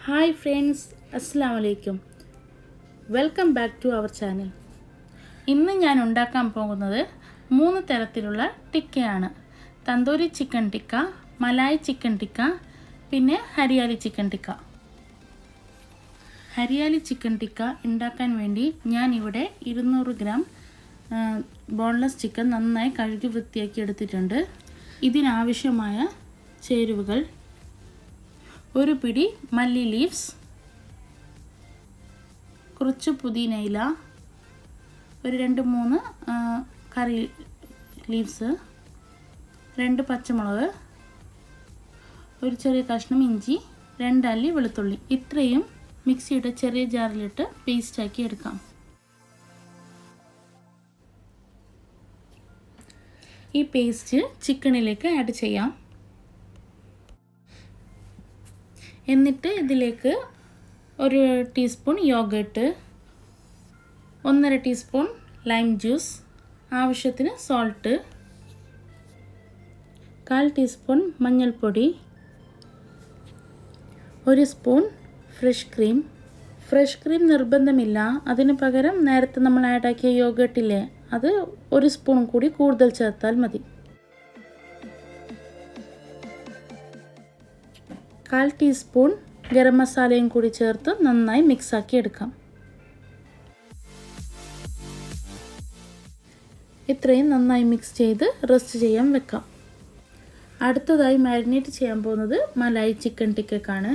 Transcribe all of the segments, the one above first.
Hi friends, Assalamu alaikum. Welcome back to our channel. ഇന്ന് ഞാൻ ഉണ്ടാക്കാൻ പോകുന്നത് 3 തരത്തിലുള്ള ടിക്കയാണ്. തന്തൂരി ചിക്കൻ ടിക്ക, മലായി ചിക്കൻ ടിക്ക, പിന്നെ ഹരിയാലി ചിക്കൻ ടിക്ക. ഹരിയാലി ചിക്കൻ ടിക്ക ഉണ്ടാക്കാൻ വേണ്ടി ഞാൻ ഇവിടെ 200 ഗ്രാം ബോൺലെസ് ചിക്കൻ നന്നായി കഴുകി വൃത്തിയാക്കി എടുത്തിട്ടുണ്ട്. ഇതിനാവശ്യമായ ചേരുവകൾ: ഒരു പിടി മല്ലി ലീവ്സ്, കുറച്ച് പുതിനയില, ഒരു 2-3 കറി ലീവ്സ്, 2 പച്ചമുളക്, ഒരു ചെറിയ കഷ്ണം ഇഞ്ചി, 2 അല്ലി വെളുത്തുള്ളി. ഇത്രയും മിക്സിയുടെ ചെറിയ ജാറിലിട്ട് പേസ്റ്റാക്കി എടുക്കാം. ഈ പേസ്റ്റ് ചിക്കനിലേക്ക് ആഡ് ചെയ്യാം. എന്നിട്ട് ഇതിലേക്ക് 1 ടീസ്പൂൺ യോഗേട്ട്, 1.5 ടീസ്പൂൺ ലൈം ജ്യൂസ്, ആവശ്യത്തിന് സോൾട്ട്, 1/4 ടീസ്പൂൺ മഞ്ഞൾപ്പൊടി, 1 spoon fresh cream. Fresh cream നിർബന്ധമില്ല, അതിന് പകരം നേരത്തെ നമ്മൾ ആഡാക്കിയ യോഗേട്ടില്ലേ, അത് 1 സ്പൂൺ കൂടി കൂടുതൽ ചേർത്താൽ മതി. 1/4 ടീസ്പൂൺ ഗരം മസാലയും കൂടി ചേർത്ത് നന്നായി മിക്സാക്കി എടുക്കാം. ഇത്രയും നന്നായി മിക്സ് ചെയ്ത് റെസ്റ്റ് ചെയ്യാൻ വെക്കാം. അടുത്തതായി മാരിനേറ്റ് ചെയ്യാൻ പോകുന്നത് മലായി ചിക്കൻ ടിക്കക്കാണ്.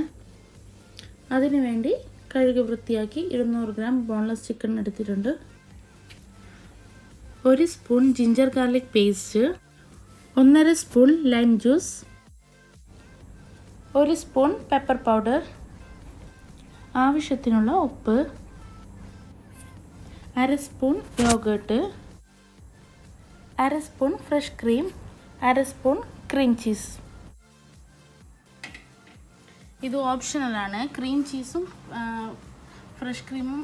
അതിനുവേണ്ടി കഴുകി വൃത്തിയാക്കി 200 ഗ്രാം ബോൺലെസ് ചിക്കൻ എടുത്തിട്ടുണ്ട്. 1 spoon ginger garlic paste, 1.5 spoon lime juice, 1 spoon pepper powder, ആവശ്യത്തിനുള്ള ഉപ്പ്, 1/2 spoon യോഗേട്ട്, 1/2 spoon fresh cream, 1/2 spoon cream cheese. ഇത് ഓപ്ഷണലാണ്. ക്രീം ചീസും ഫ്രഷ് ക്രീമും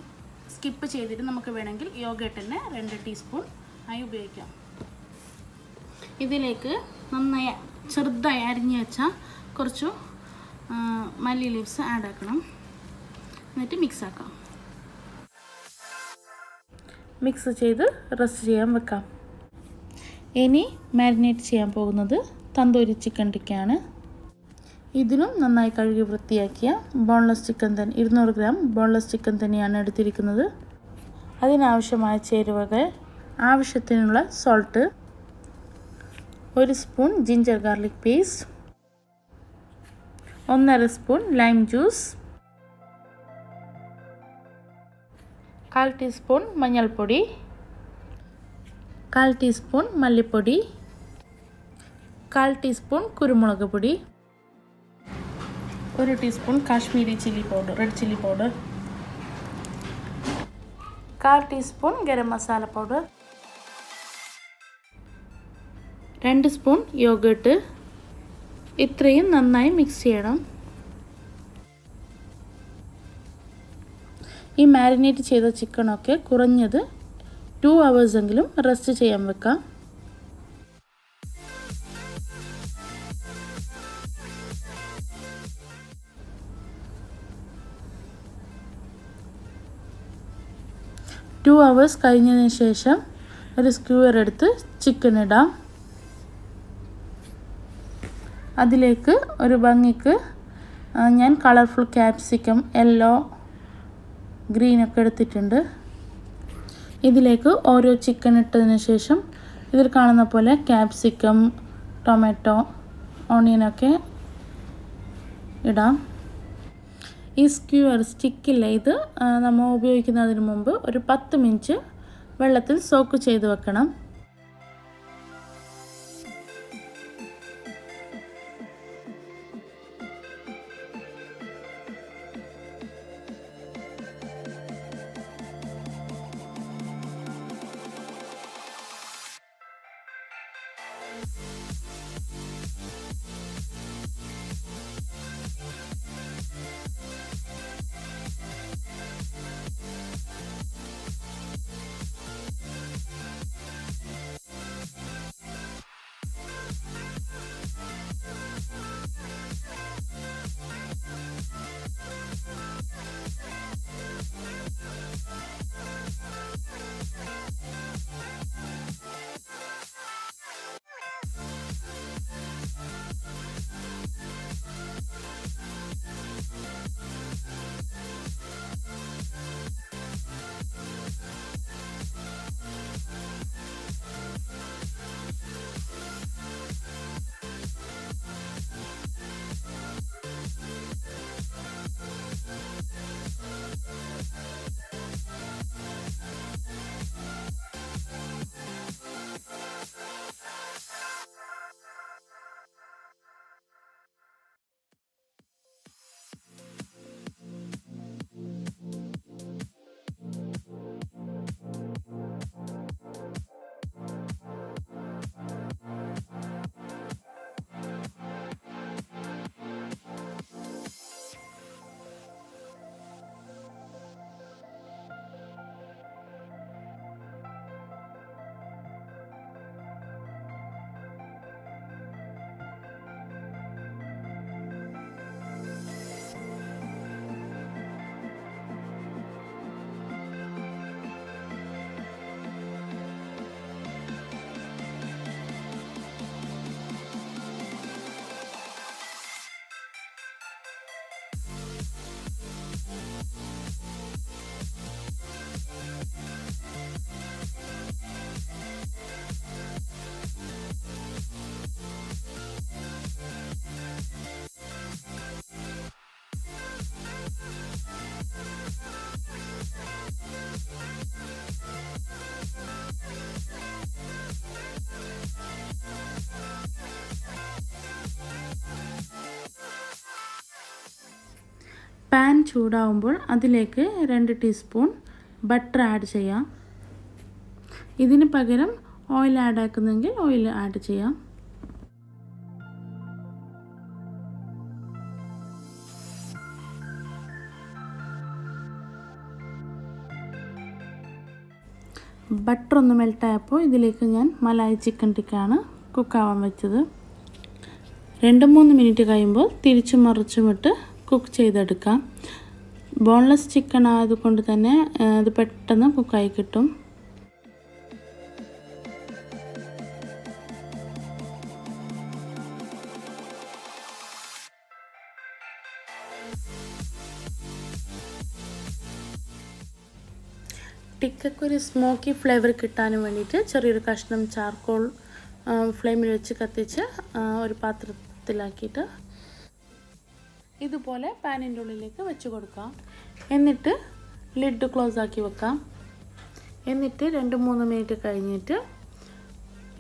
സ്കിപ്പ് ചെയ്തിട്ട് നമുക്ക് വേണമെങ്കിൽ യോഗേട്ടിനെ 2 ടീസ്പൂൺ ആയി ഉപയോഗിക്കാം. ഇതിലേക്ക് നന്നായി ചെറുതായി അരിഞ്ഞ് വെച്ച കുറച്ച് മല്ലി ലീവ്സ് ആഡ് ആക്കണം. എന്നിട്ട് മിക്സ് ആക്കാം. മിക്സ് ചെയ്ത് റെസ്റ്റ് ചെയ്യാൻ വെക്കാം. ഇനി മാരിനേറ്റ് ചെയ്യാൻ പോകുന്നത് തന്തൂരി ചിക്കൻ ടിക്കയാണ്. ഇതിനും നന്നായി കഴുകി വൃത്തിയാക്കിയ boneless chicken 200 gram boneless chicken തന്നെയാണ് എടുത്തിരിക്കുന്നത്. അതിനാവശ്യമായ ചേരുവകൾ: ആവശ്യത്തിനുള്ള salt, 1 spoon ginger garlic paste, 1.5 spoon lime juice, 1/4 teaspoon മഞ്ഞൾപ്പൊടി, 1/4 ടീസ്പൂൺ മല്ലിപ്പൊടി, 1/4 ടീസ്പൂൺ കുരുമുളക് പൊടി, 1 teaspoon Kashmiri chilli powder, red chilli powder, 1/4 teaspoon garam masala powder, 2 spoon yoghurt. ഇത്രയും നന്നായി മിക്സ് ചെയ്യണം. ഈ മാരിനേറ്റ് ചെയ്ത ചിക്കനൊക്കെ കുറഞ്ഞത് 2 hours എങ്കിലും റെസ്റ്റ് ചെയ്യാൻ വെക്കാം. ടു അവേഴ്സ് കഴിഞ്ഞതിന് ശേഷം ഒരു സ്ക്യൂവർ എടുത്ത് ചിക്കൻ ഇടാം. അതിലേക്ക് ഒരു ഭംഗിക്ക് ഞാൻ കളർഫുൾ ക്യാപ്സിക്കം, യെല്ലോ, ഗ്രീനൊക്കെ എടുത്തിട്ടുണ്ട്. ഇതിലേക്ക് ഓരോ ചിക്കൻ ഇട്ടതിന് ശേഷം ഇതിൽ കാണുന്ന പോലെ ക്യാപ്സിക്കം, ടൊമാറ്റോ, ഓണിയനൊക്കെ ഇടാം. ഈ സ്ക്യൂവർ സ്റ്റിക്കില്ല, ഇത് നമ്മൾ ഉപയോഗിക്കുന്നതിന് മുമ്പ് ഒരു 10 മിനിറ്റ് വെള്ളത്തിൽ സോക്ക് ചെയ്ത് വെക്കണം. പാൻ ചൂടാവുമ്പോൾ അതിലേക്ക് 2 ടീസ്പൂൺ ബട്ടർ ആഡ് ചെയ്യാം. ഇതിന് പകരം ഓയിൽ ആഡ് ആക്കുന്നെങ്കിൽ ഓയിൽ ആഡ് ചെയ്യാം. ബട്ടർ ഒന്ന് മെൽട്ടായപ്പോൾ ഇതിലേക്ക് ഞാൻ മലായി ചിക്കൻ ടിക്കയാണ് കുക്കാവാൻ വെച്ചത്. 2-3 മിനിറ്റ് കഴിയുമ്പോൾ തിരിച്ചും മറിച്ചുമിട്ട് കുക്ക് ചെയ്തെടുക്കാം. ബോൺലെസ് ചിക്കൻ ആയതുകൊണ്ട് തന്നെ അത് പെട്ടെന്ന് കുക്കായി കിട്ടും. ടിക്കയ്ക്കൊരു സ്മോക്കി ഫ്ലേവർ കിട്ടാനും വേണ്ടിയിട്ട് ചെറിയൊരു കഷ്ണം ചാർക്കോൾ ഫ്ലെയിമിൽ വെച്ച് കത്തിച്ച് ഒരു പാത്രത്തിലാക്കിയിട്ട് ഇതുപോലെ പാനിൻ്റെ ഉള്ളിലേക്ക് വെച്ച് കൊടുക്കാം. എന്നിട്ട് ലിഡ് ക്ലോസ് ആക്കി വെക്കാം. എന്നിട്ട് 2-3 മിനിറ്റ് കഴിഞ്ഞിട്ട്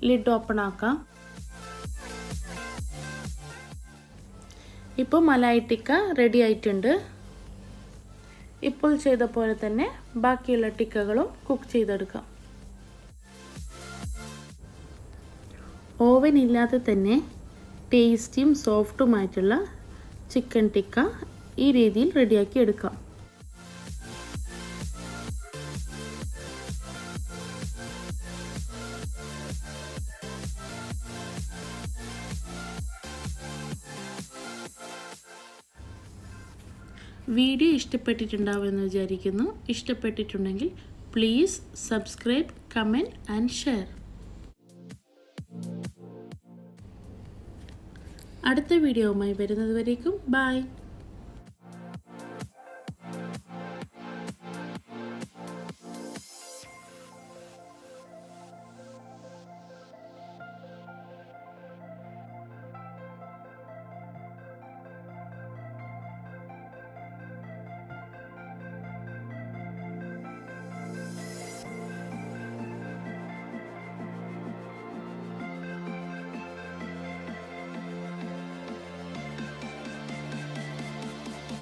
ലിഡ് ഓപ്പൺ ആക്കാം. ഇപ്പോൾ മലായി ടിക്ക റെഡി ആയിട്ടുണ്ട്. ഇപ്പോൾ ചെയ്ത പോലെ തന്നെ ബാക്കിയുള്ള ടിക്കകളും കുക്ക് ചെയ്തെടുക്കാം. ഓവൻ ഇല്ലാതെ തന്നെ ടേസ്റ്റിയും സോഫ്റ്റുമായിട്ടുള്ള ചിക്കൻ ടിക്ക ഈ രീതിയിൽ റെഡിയാക്കി എടുക്കാം. വീഡിയോ ഇഷ്ടപ്പെട്ടിട്ടുണ്ടാവുമെന്ന് വിചാരിക്കുന്നു. ഇഷ്ടപ്പെട്ടിട്ടുണ്ടെങ്കിൽ please subscribe, comment and share. അടുത്ത വീഡിയോവുമായി വരുന്നത് വരേക്കും ബൈ.